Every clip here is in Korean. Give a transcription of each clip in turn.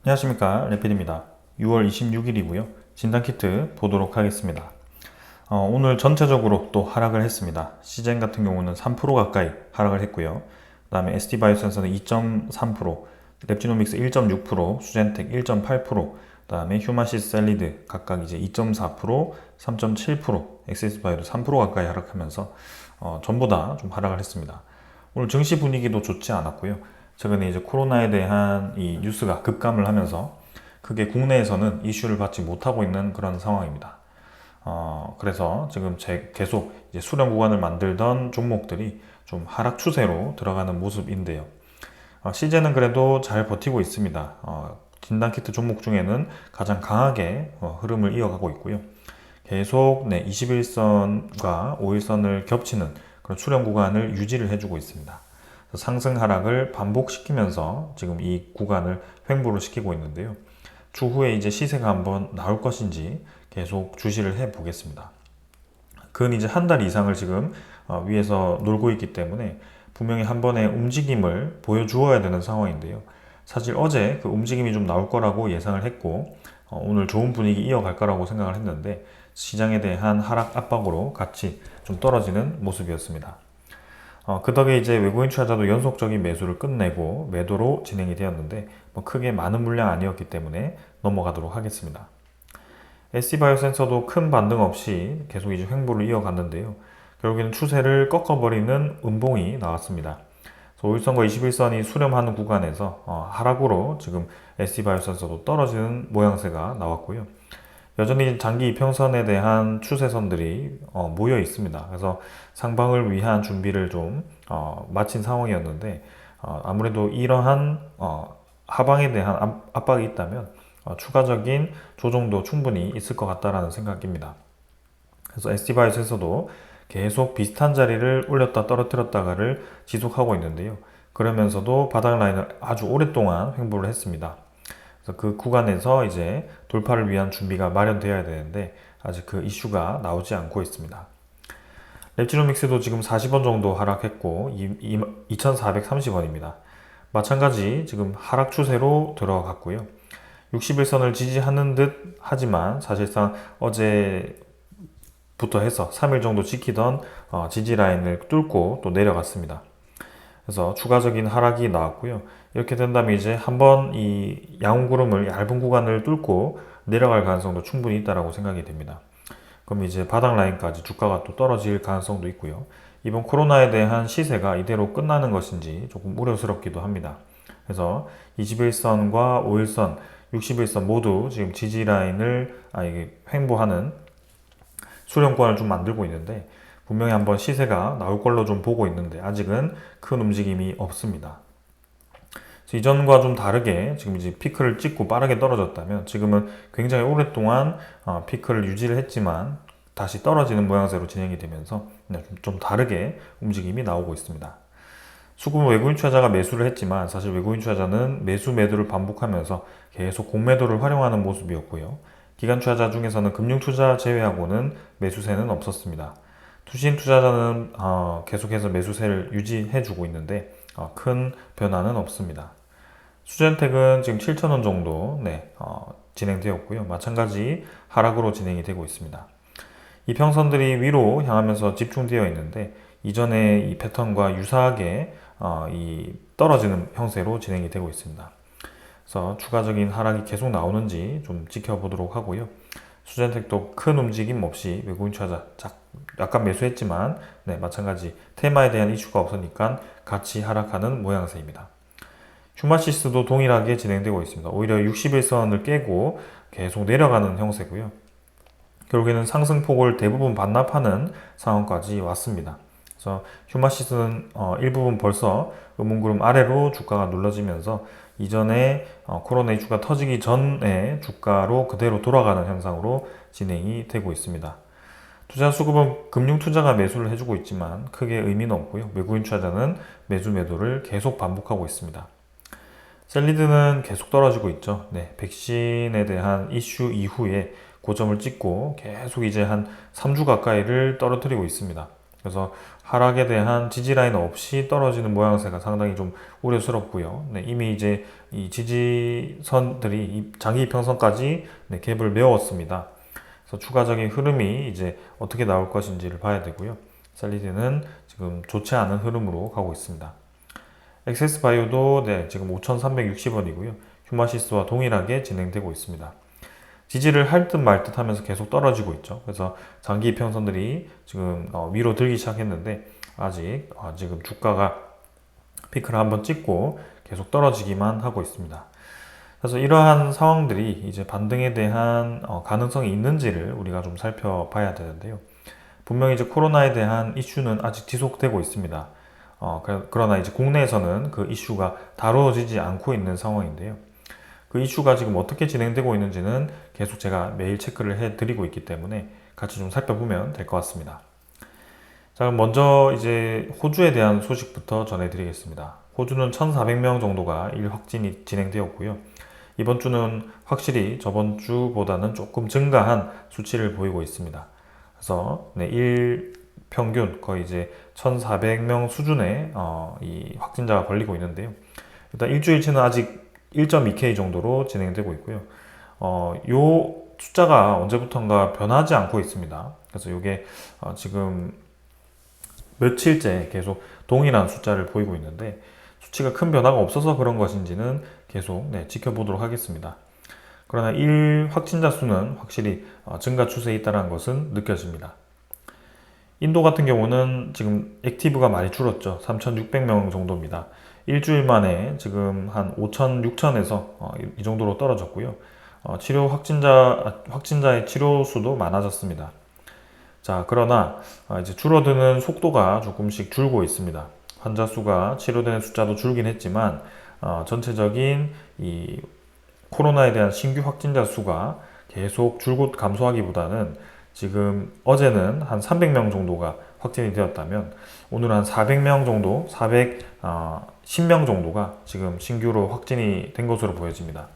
안녕하십니까, 레필입니다. 6월 26일이고요. 진단키트 보도록 하겠습니다. 오늘 전체적으로 또 하락을 했습니다. 시젠 같은 경우는 3% 가까이 하락을 했고요. 그 다음에 ST바이오센서는 2.3%, 랩지노믹스 1.6%, 수젠텍 1.8%, 그 다음에 휴마시스 셀리드 각각 이제 2.4%, 3.7%, 엑세스바이오도 3% 가까이 하락하면서 전부 다 좀 하락을 했습니다. 오늘 증시 분위기도 좋지 않았고요. 최근에 이제 코로나에 대한 이 뉴스가 급감을 하면서 크게 국내에서는 이슈를 받지 못하고 있는 그런 상황입니다. 그래서 지금 계속 이제 수렴 구간을 만들던 종목들이 좀 하락 추세로 들어가는 모습인데요. 시제는 그래도 잘 버티고 있습니다. 진단키트 종목 중에는 가장 강하게 흐름을 이어가고 있고요. 계속 21선과 5일선을 겹치는 그런 수렴 구간을 유지를 해주고 있습니다. 상승 하락을 반복시키면서 지금 이 구간을 횡보를 시키고 있는데요. 추후에 이제 시세가 한번 나올 것인지 계속 주시를 해 보겠습니다. 근 이제 한 달 이상을 지금 위에서 놀고 있기 때문에 분명히 한 번의 움직임을 보여주어야 되는 상황인데요. 사실 어제 그 움직임이 좀 나올 거라고 예상을 했고 오늘 좋은 분위기 이어갈 거라고 생각을 했는데 시장에 대한 하락 압박으로 같이 좀 떨어지는 모습이었습니다. 그 덕에 이제 외국인 투자자도 연속적인 매수를 끝내고 매도로 진행이 되었는데 크게 많은 물량 아니었기 때문에 넘어가도록 하겠습니다. SC바이오센서도 큰 반등 없이 계속 이제 횡보를 이어갔는데요. 결국에는 추세를 꺾어버리는 음봉이 나왔습니다. 5일선과 21선이 수렴하는 구간에서 하락으로 지금 SC바이오센서도 떨어지는 모양새가 나왔고요. 여전히 장기 이평선에 대한 추세선들이 모여 있습니다. 그래서 상방을 위한 준비를 좀 마친 상황이었는데 아무래도 이러한 하방에 대한 압박이 있다면 추가적인 조정도 충분히 있을 것 같다라는 생각입니다. 그래서 ST바이오에서도 계속 비슷한 자리를 올렸다 떨어뜨렸다가를 지속하고 있는데요. 그러면서도 바닥 라인을 아주 오랫동안 횡보를 했습니다. 그래서 그 구간에서 이제 돌파를 위한 준비가 마련되어야 되는데 아직 그 이슈가 나오지 않고 있습니다. 랩지노믹스도 지금 40원 정도 하락했고 2430원입니다. 마찬가지 지금 하락 추세로 들어갔고요. 61선을 지지하는 듯 하지만 사실상 어제부터 해서 3일 정도 지키던 지지 라인을 뚫고 또 내려갔습니다. 그래서 추가적인 하락이 나왔고요. 이렇게 된다면 이제 한번 이 양훈구름을 얇은 구간을 뚫고 내려갈 가능성도 충분히 있다고 생각이 됩니다. 그럼 이제 바닥 라인까지 주가가 또 떨어질 가능성도 있고요. 이번 코로나에 대한 시세가 이대로 끝나는 것인지 조금 우려스럽기도 합니다. 그래서 21선과 5일선, 61선 모두 지금 지지 라인을 이게 횡보하는 수렴권을 좀 만들고 있는데 분명히 한번 시세가 나올 걸로 좀 보고 있는데 아직은 큰 움직임이 없습니다. 이전과 좀 다르게 지금 이제 피크를 찍고 빠르게 떨어졌다면 지금은 굉장히 오랫동안 피크를 유지를 했지만 다시 떨어지는 모양새로 진행이 되면서 좀 다르게 움직임이 나오고 있습니다. 수급은 외국인 투자자가 매수를 했지만 사실 외국인 투자자는 매수 매도를 반복하면서 계속 공매도를 활용하는 모습이었고요. 기관 투자자 중에서는 금융 투자 제외하고는 매수세는 없었습니다. 투신 투자자는 계속해서 매수세를 유지해주고 있는데 큰 변화는 없습니다. 수젠텍은 지금 7,000원 정도 진행되었고요. 마찬가지 하락으로 진행이 되고 있습니다. 이평선들이 위로 향하면서 집중되어 있는데 이전의 이 패턴과 유사하게 이 떨어지는 형태로 진행이 되고 있습니다. 그래서 추가적인 하락이 계속 나오는지 좀 지켜보도록 하고요. 수젠텍도 큰 움직임 없이 외국인 투자자 약간 매수했지만 마찬가지 테마에 대한 이슈가 없으니까 같이 하락하는 모양새입니다. 휴마시스도 동일하게 진행되고 있습니다. 오히려 61선을 깨고 계속 내려가는 형태고요. 결국에는 상승폭을 대부분 반납하는 상황까지 왔습니다. 그래서 휴마시스는 일부분 벌써 음운구름 아래로 주가가 눌러지면서 이전에 코로나 이슈가 터지기 전에 주가로 그대로 돌아가는 현상으로 진행이 되고 있습니다. 투자 수급은 금융 투자가 매수를 해주고 있지만 크게 의미는 없고요. 외국인 투자자는 매수 매도를 계속 반복하고 있습니다. 셀리드는 계속 떨어지고 있죠. 백신에 대한 이슈 이후에 고점을 찍고 계속 이제 한 3주 가까이를 떨어뜨리고 있습니다. 그래서 하락에 대한 지지라인 없이 떨어지는 모양새가 상당히 좀 우려스럽고요. 네, 이미 이제 이 지지선들이 이 장기 이평선까지 네, 갭을 메웠습니다. 그래서 추가적인 흐름이 이제 어떻게 나올 것인지를 봐야 되고요. 셀리드는 지금 좋지 않은 흐름으로 가고 있습니다. 엑세스 바이오도 네, 지금 5,360원이고요. 휴마시스와 동일하게 진행되고 있습니다. 지지를 할 듯 말 듯 하면서 계속 떨어지고 있죠. 그래서 장기 이평선들이 지금 위로 들기 시작했는데 아직 지금 주가가 피크를 한번 찍고 계속 떨어지기만 하고 있습니다. 그래서 이러한 상황들이 이제 반등에 대한 가능성이 있는지를 우리가 좀 살펴봐야 되는데요. 분명히 이제 코로나에 대한 이슈는 아직 지속되고 있습니다. 그러나 이제 국내에서는 그 이슈가 다루어지지 않고 있는 상황인데요. 그 이슈가 지금 어떻게 진행되고 있는지는 계속 제가 매일 체크를 해드리고 있기 때문에 같이 좀 살펴보면 될 것 같습니다. 자, 그럼 먼저 이제 호주에 대한 소식부터 전해드리겠습니다. 호주는 1,400명 정도가 일 확진이 진행되었고요. 이번 주는 확실히 저번 주보다는 조금 증가한 수치를 보이고 있습니다. 그래서 네, 일 평균 거의 이제 1,400명 수준의 이 확진자가 걸리고 있는데요. 일단 일주일치는 아직 1.2K 정도로 진행되고 있고요. 요 숫자가 언제부턴가 변하지 않고 있습니다. 그래서 이게 지금 며칠째 계속 동일한 숫자를 보이고 있는데 수치가 큰 변화가 없어서 그런 것인지는 계속 네, 지켜보도록 하겠습니다. 그러나 일 확진자 수는 확실히 증가 추세에 있다는 것은 느껴집니다. 인도 같은 경우는 지금 액티브가 많이 줄었죠. 3,600명 정도입니다. 일주일 만에 지금 한 5천, 6천에서 이 정도로 떨어졌고요. 치료 확진자의 치료 수도 많아졌습니다. 자, 그러나 이제 줄어드는 속도가 조금씩 줄고 있습니다. 환자 수가 치료되는 숫자도 줄긴 했지만 전체적인 이 코로나에 대한 신규 확진자 수가 계속 줄곧 감소하기보다는 지금 어제는 한 300명 정도가 확진이 되었다면 오늘 한 400명 정도, 410명 정도가 지금 신규로 확진이 된 것으로 보여집니다.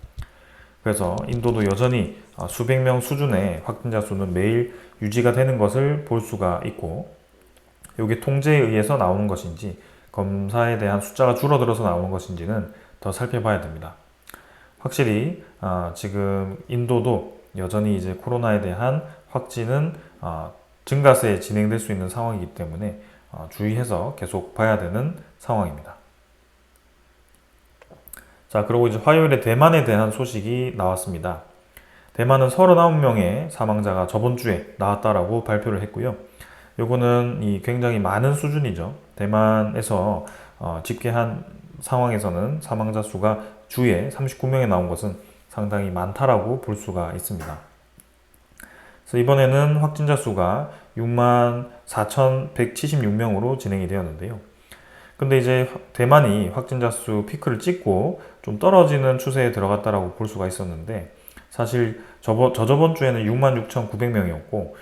그래서 인도도 여전히 수백 명 수준의 확진자 수는 매일 유지가 되는 것을 볼 수가 있고 이게 통제에 의해서 나오는 것인지 검사에 대한 숫자가 줄어들어서 나오는 것인지는 더 살펴봐야 됩니다. 확실히 지금 인도도 여전히 이제 코로나에 대한 확진은 증가세에 진행될 수 있는 상황이기 때문에 주의해서 계속 봐야 되는 상황입니다. 자, 그리고 이제 화요일에 대만에 대한 소식이 나왔습니다. 대만은 39명의 사망자가 저번 주에 나왔다라고 발표를 했고요. 요거는 굉장히 많은 수준이죠. 대만에서 집계한 상황에서는 사망자 수가 주에 39명에 나온 것은 상당히 많다라고 볼 수가 있습니다. 그래서 이번에는 확진자 수가 64,176명으로 진행이 되었는데요. 근데 이제 대만이 확진자 수 피크를 찍고 좀 떨어지는 추세에 들어갔다라고 볼 수가 있었는데 사실 저번 주에는 66,900명이었고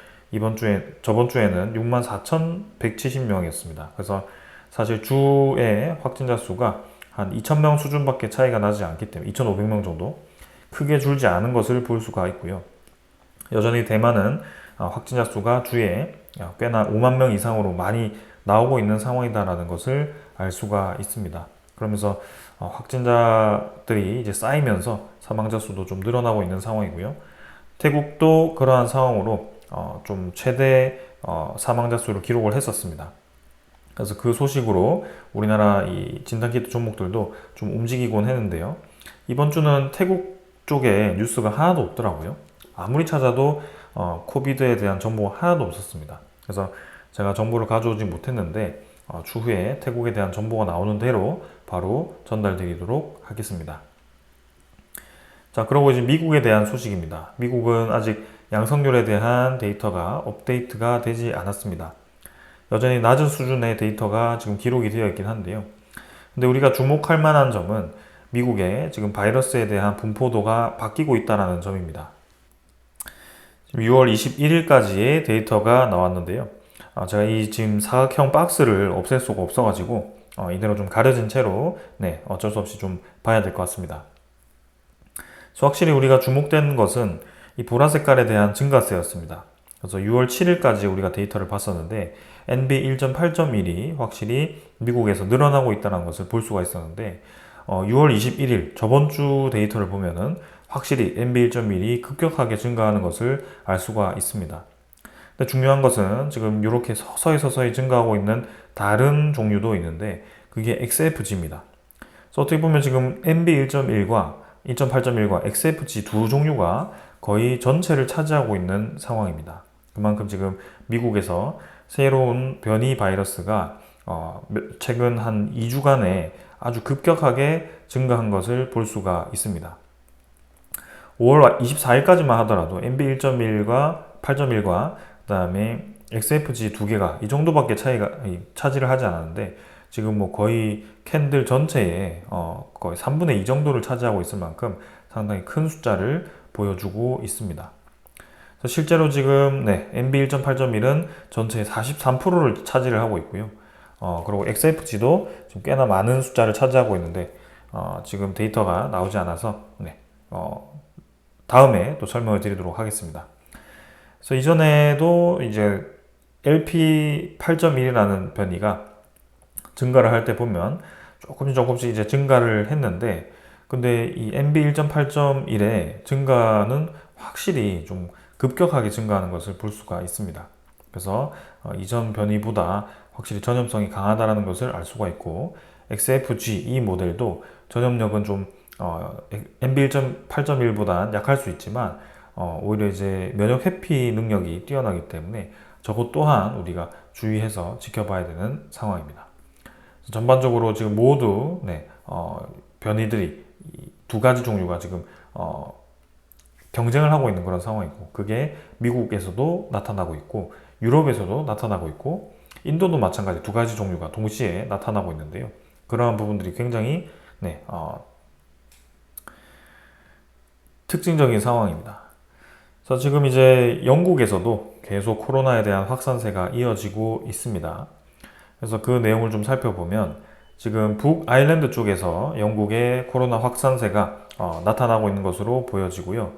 저번 주에는 64,170명이었습니다. 그래서 사실 주의 확진자 수가 한 2,000명 수준밖에 차이가 나지 않기 때문에 2,500명 정도 크게 줄지 않은 것을 볼 수가 있고요. 여전히 대만은 확진자 수가 주에 꽤나 5만 명 이상으로 많이 나오고 있는 상황이다라는 것을 알 수가 있습니다. 그러면서 확진자들이 이제 쌓이면서 사망자 수도 좀 늘어나고 있는 상황이고요. 태국도 그러한 상황으로 좀 최대 사망자 수를 기록을 했었습니다. 그래서 그 소식으로 우리나라 이 진단키트 종목들도 좀 움직이곤 했는데요. 이번 주는 태국 쪽에 뉴스가 하나도 없더라고요. 아무리 찾아도 코비드에 대한 정보가 하나도 없었습니다. 그래서 제가 정보를 가져오지 못했는데 추후에 태국에 대한 정보가 나오는 대로 바로 전달드리도록 하겠습니다. 자, 그리고 이제 미국에 대한 소식입니다. 미국은 아직 양성률에 대한 데이터가 업데이트가 되지 않았습니다. 여전히 낮은 수준의 데이터가 지금 기록이 되어 있긴 한데요. 근데 우리가 주목할 만한 점은 미국의 지금 바이러스에 대한 분포도가 바뀌고 있다는 점입니다. 지금 6월 21일까지의 데이터가 나왔는데요. 제가 이 지금 사각형 박스를 없앨 수가 없어가지고 이대로 좀 가려진 채로 어쩔 수 없이 좀 봐야 될 것 같습니다. 그래서 확실히 우리가 주목된 것은 이 보라 색깔에 대한 증가세였습니다. 그래서 6월 7일까지 우리가 데이터를 봤었는데 NB 1.8.1이 확실히 미국에서 늘어나고 있다는 것을 볼 수가 있었는데 6월 21일 저번 주 데이터를 보면은 확실히 NB 1.1이 급격하게 증가하는 것을 알 수가 있습니다. 근데 중요한 것은 지금 이렇게 서서히 증가하고 있는 다른 종류도 있는데 그게 XFG입니다. 그래서 어떻게 보면 지금 NB 1.1과 2.8.1과 XFG 두 종류가 거의 전체를 차지하고 있는 상황입니다. 그만큼 지금 미국에서 새로운 변이 바이러스가 최근 한 2주간에 아주 급격하게 증가한 것을 볼 수가 있습니다. 5월 24일까지만 하더라도 NB 1.1과 8.1과 그 다음에 XFG 두 개가 이 정도밖에 차지를 하지 않았는데 지금 뭐 거의 캔들 전체의 거의 3분의 2 정도를 차지하고 있을 만큼 상당히 큰 숫자를 보여주고 있습니다. 그래서 실제로 지금 NB 1.8.1은 전체의 43%를 차지를 하고 있고요. 그리고 XFG도 좀 꽤나 많은 숫자를 차지하고 있는데 지금 데이터가 나오지 않아서 다음에 또 설명을 드리도록 하겠습니다. 그래서 이전에도 이제 LP 8.1이라는 변이가 증가를 할 때 보면 조금씩 이제 증가를 했는데 근데 이 NB 1.8.1의 증가는 확실히 좀 급격하게 증가하는 것을 볼 수가 있습니다. 그래서 이전 변이보다 확실히 전염성이 강하다는 것을 알 수가 있고 XFG 이 모델도 전염력은 좀 NB 1.8.1보다 약할 수 있지만 오히려 이제 면역 회피 능력이 뛰어나기 때문에 저것 또한 우리가 주의해서 지켜봐야 되는 상황입니다. 전반적으로 지금 모두 변이들이 두 가지 종류가 지금 경쟁을 하고 있는 그런 상황이고 그게 미국에서도 나타나고 있고 유럽에서도 나타나고 있고 인도도 마찬가지 두 가지 종류가 동시에 나타나고 있는데요. 그러한 부분들이 굉장히 특징적인 상황입니다. 그래서 지금 이제 영국에서도 계속 코로나에 대한 확산세가 이어지고 있습니다. 그래서 그 내용을 좀 살펴보면 지금 북아일랜드 쪽에서 영국의 코로나 확산세가 나타나고 있는 것으로 보여지고요.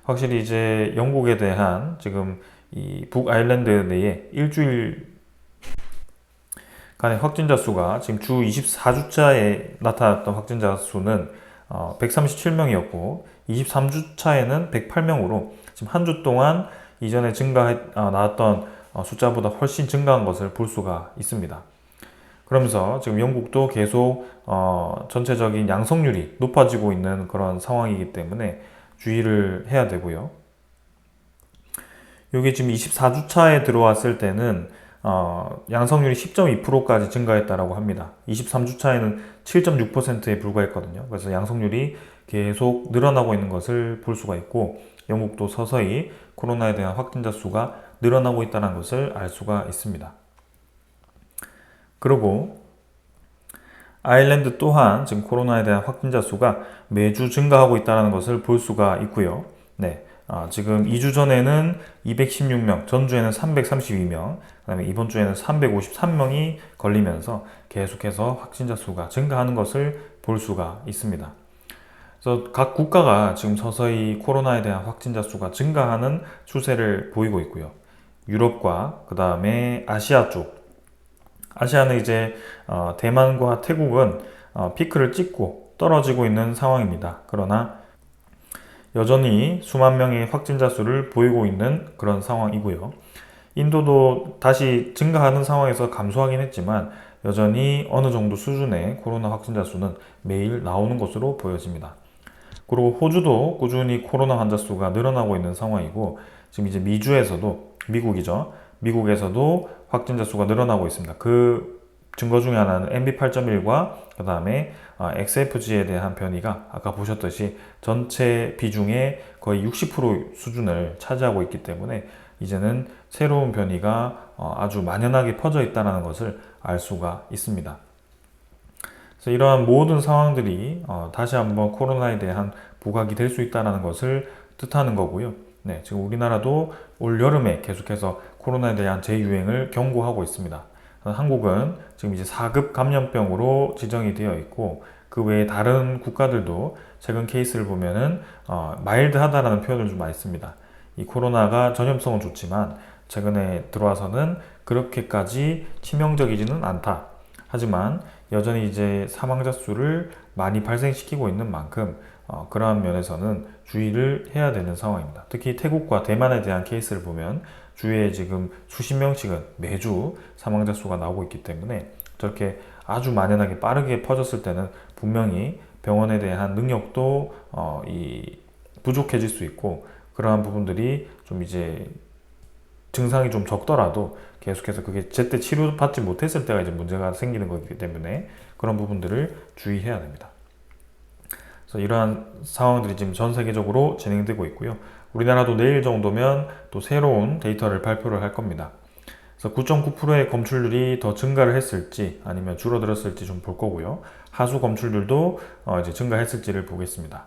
확실히 이제 영국에 대한 지금 이 북아일랜드 내에 일주일 간의 확진자 수가 지금 주 24주차에 나타났던 확진자 수는 137명이었고 23주차에는 108명으로 지금 한 주 동안 이전에 나왔던 숫자보다 훨씬 증가한 것을 볼 수가 있습니다. 그러면서 지금 영국도 계속 전체적인 양성률이 높아지고 있는 그런 상황이기 때문에 주의를 해야 되고요. 이게 지금 24주차에 들어왔을 때는 양성률이 10.2%까지 증가했다라고 합니다. 23주차에는 7.6%에 불과했거든요. 그래서 양성률이 계속 늘어나고 있는 것을 볼 수가 있고 영국도 서서히 코로나에 대한 확진자 수가 늘어나고 있다는 것을 알 수가 있습니다. 그리고 아일랜드 또한 지금 코로나에 대한 확진자 수가 매주 증가하고 있다는 것을 볼 수가 있고요. 지금 2주 전에는 216명, 전주에는 332명, 그다음에 이번 주에는 353명이 걸리면서 계속해서 확진자 수가 증가하는 것을 볼 수가 있습니다. 그래서 각 국가가 지금 서서히 코로나에 대한 확진자 수가 증가하는 추세를 보이고 있고요. 유럽과 그 다음에 아시아 쪽, 아시아는 이제 대만과 태국은 피크를 찍고 떨어지고 있는 상황입니다. 그러나 여전히 수만 명의 확진자 수를 보이고 있는 그런 상황이고요. 인도도 다시 증가하는 상황에서 감소하긴 했지만 여전히 어느 정도 수준의 코로나 확진자 수는 매일 나오는 것으로 보여집니다. 그리고 호주도 꾸준히 코로나 환자 수가 늘어나고 있는 상황이고 지금 이제 미국이죠. 미국에서도 확진자 수가 늘어나고 있습니다. 그 증거 중에 하나는 MB8.1과 그 다음에 XFG에 대한 변이가 아까 보셨듯이 전체 비중의 거의 60% 수준을 차지하고 있기 때문에 이제는 새로운 변이가 아주 만연하게 퍼져 있다는 것을 알 수가 있습니다. 그래서 이러한 모든 상황들이 다시 한번 코로나에 대한 부각이 될 수 있다는 것을 뜻하는 거고요. 지금 우리나라도 올 여름에 계속해서 코로나에 대한 재유행을 경고하고 있습니다. 한국은 지금 이제 4급 감염병으로 지정이 되어 있고 그 외에 다른 국가들도 최근 케이스를 보면은 마일드하다라는 표현을 좀 많이 씁니다. 이 코로나가 전염성은 좋지만 최근에 들어와서는 그렇게까지 치명적이지는 않다. 하지만 여전히 이제 사망자 수를 많이 발생시키고 있는 만큼 그러한 면에서는 주의를 해야 되는 상황입니다. 특히 태국과 대만에 대한 케이스를 보면 주에 지금 수십 명씩은 매주 사망자 수가 나오고 있기 때문에 저렇게 아주 만연하게 빠르게 퍼졌을 때는 분명히 병원에 대한 능력도 부족해질 수 있고, 그러한 부분들이 좀 이제 증상이 좀 적더라도 계속해서 그게 제때 치료받지 못했을 때가 이제 문제가 생기는 거기 때문에 그런 부분들을 주의해야 됩니다. 그래서 이러한 상황들이 지금 전 세계적으로 진행되고 있고요. 우리나라도 내일 정도면 또 새로운 데이터를 발표를 할 겁니다. 그래서 9.9%의 검출률이 더 증가를 했을지 아니면 줄어들었을지 좀 볼 거고요. 하수 검출률도 이제 증가했을지를 보겠습니다.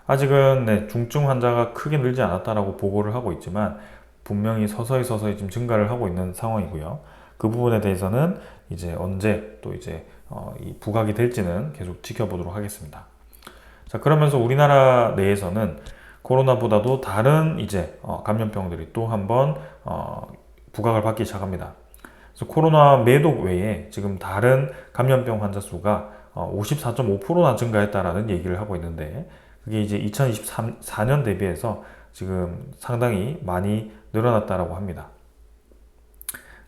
아직은 중증 환자가 크게 늘지 않았다라고 보고를 하고 있지만 분명히 서서히 지금 증가를 하고 있는 상황이고요. 그 부분에 대해서는 이제 언제 또 이제 이 부각이 될지는 계속 지켜보도록 하겠습니다. 자, 그러면서 우리나라 내에서는 코로나보다도 다른 이제 감염병들이 또 한번 부각을 받기 시작합니다. 그래서 코로나 매독 외에 지금 다른 감염병 환자 수가 54.5%나 증가했다라는 얘기를 하고 있는데, 그게 이제 2024년 대비해서 지금 상당히 많이 늘어났다라고 합니다.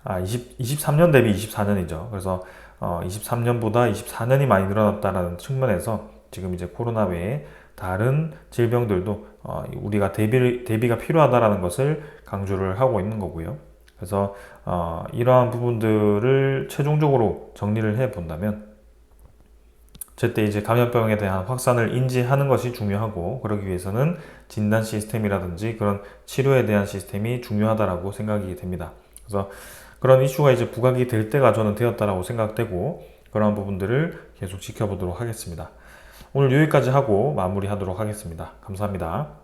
23년 대비 24년이죠. 그래서 23년보다 24년이 많이 늘어났다라는 측면에서 지금 이제 코로나 외에 다른 질병들도 우리가 대비가 필요하다라는 것을 강조를 하고 있는 거고요. 그래서 이러한 부분들을 최종적으로 정리를 해 본다면 제때 이제 감염병에 대한 확산을 인지하는 것이 중요하고, 그러기 위해서는 진단 시스템이라든지 그런 치료에 대한 시스템이 중요하다라고 생각이 됩니다. 그래서 그런 이슈가 이제 부각이 될 때가 저는 되었다라고 생각되고, 그런 부분들을 계속 지켜보도록 하겠습니다. 오늘 여기까지 하고 마무리하도록 하겠습니다. 감사합니다.